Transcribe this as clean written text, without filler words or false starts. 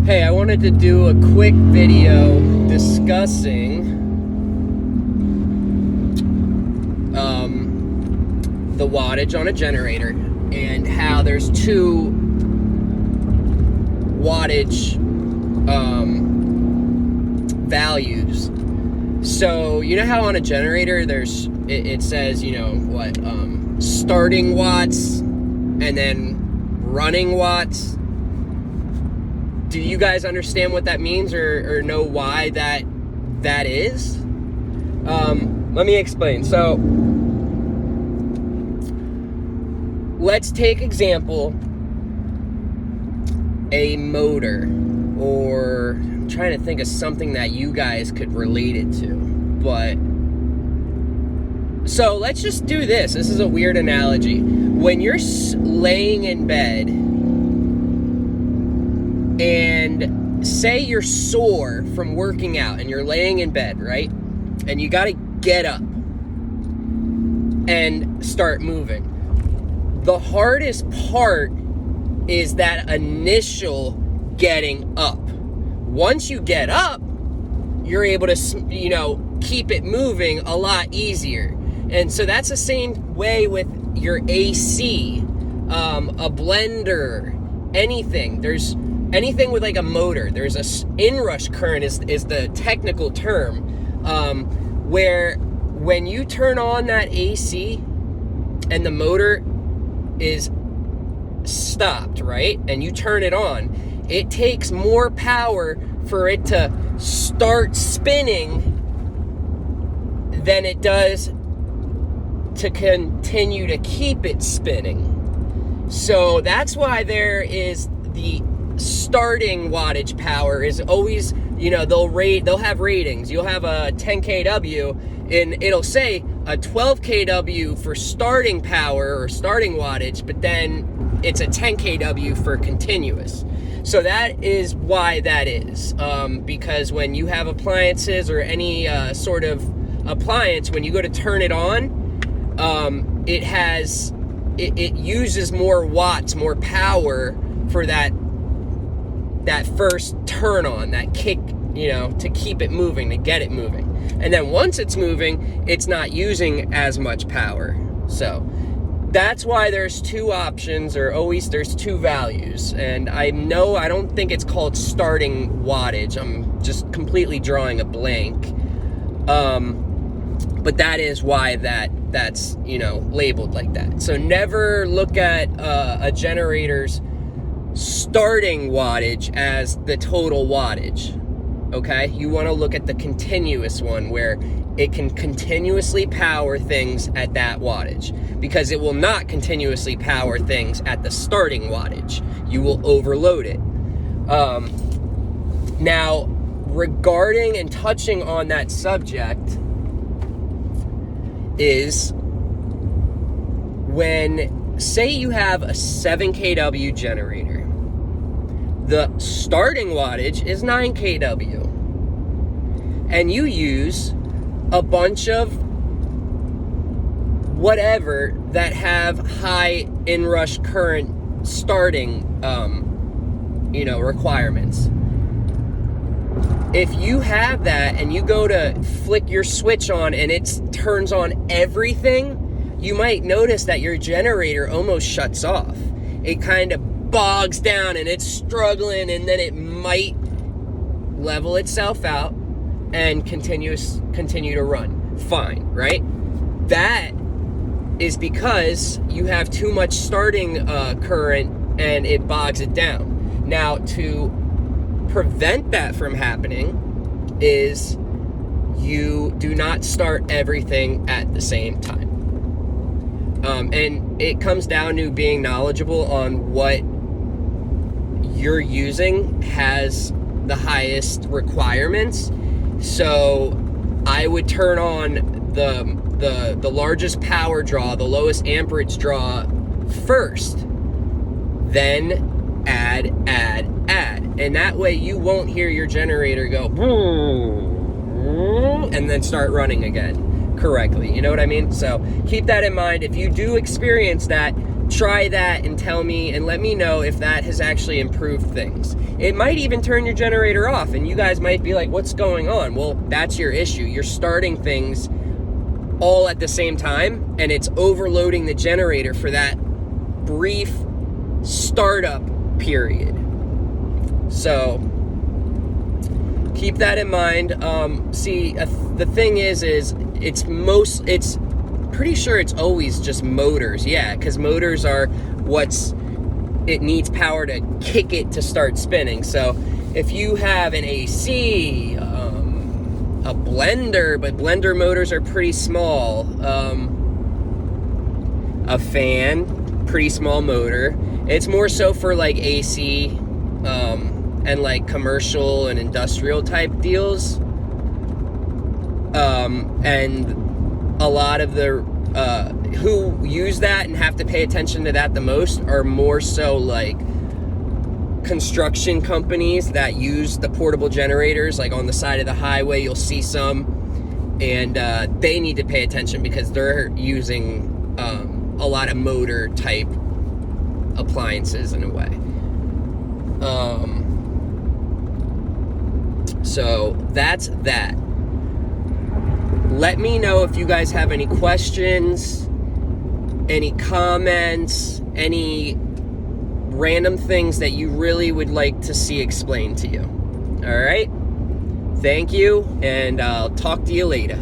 Hey, I wanted to do a quick video discussing the wattage on a generator and how there's two wattage values. So you know how on a generator there's it says, you know, what starting watts and then running watts. Do you guys understand what that means or know why that is? Let me explain. So let's take example a motor, or I'm trying to think of something that you guys could relate it to. But so let's just do this. This is a weird analogy. When you're laying in bed and say you're sore from working out and you're laying in bed, right? And you got to get up and start moving. The hardest part is that initial getting up. Once you get up, you're able to, you know, keep it moving a lot easier. And so that's the same way with your AC, a blender, anything. There's anything with like a motor. There's a inrush current is the technical term, where when you turn on that AC and the motor is stopped, right? And you turn it on, it takes more power for it to start spinning than it does to continue to keep it spinning. So that's why there is the starting wattage power is always, you know, they'll have ratings. You'll have a 10 kW and it'll say a 12 kW for starting power or starting wattage, but then it's a 10 kW for continuous. So that is why that is, because when you have appliances or any sort of appliance, when you go to turn it on, it uses more watts, more power for that first turn on, that kick, you know, to keep it moving, to get it moving. And then once it's moving, it's not using as much power. So that's why there's two options, or always there's two values. And I don't think it's called starting wattage. I'm just completely drawing a blank. But that is why that's, you know, labeled like that. So never look at a generator's starting wattage as the total wattage. Okay, you want to look at the continuous one where it can continuously power things at that wattage, because it will not continuously power things at the starting wattage. You will overload it. Now, regarding and touching on that subject is when, say you have a 7 kW generator, the starting wattage is 9 kW, and you use a bunch of whatever that have high inrush current starting, you know, requirements. If you have that and you go to flick your switch on and it turns on everything, you might notice that your generator almost shuts off. It kind of bogs down and it's struggling, and then it might level itself out and continue to run fine, right? That is because you have too much starting current and it bogs it down. Now, to prevent that from happening is you do not start everything at the same time. And it comes down to being knowledgeable on what you're using has the highest requirements. So I would turn on the largest power draw, the lowest amperage draw first, then add, and that way you won't hear your generator go and then start running again correctly. You know what I mean? So keep that in mind. If you do experience that, try that and tell me and let me know if that has actually improved things. It might even turn your generator off, and you guys might be like, what's going on? Well, that's your issue. You're starting things all at the same time, and it's overloading the generator for that brief startup period. So keep that in mind. The thing is it's pretty sure it's always just motors. Yeah, because motors are it needs power to kick it to start spinning. So if you have an AC, a blender, but blender motors are pretty small, a fan, pretty small motor. It's more so for like AC and like commercial and industrial type deals. And a lot of the who use that and have to pay attention to that the most are more so like construction companies that use the portable generators. Like on the side of the highway, you'll see some, and they need to pay attention because they're using a lot of motor type appliances in a way. So that's that. Let me know if you guys have any questions, any comments, any random things that you really would like to see explained to you. All right? Thank you, and I'll talk to you later.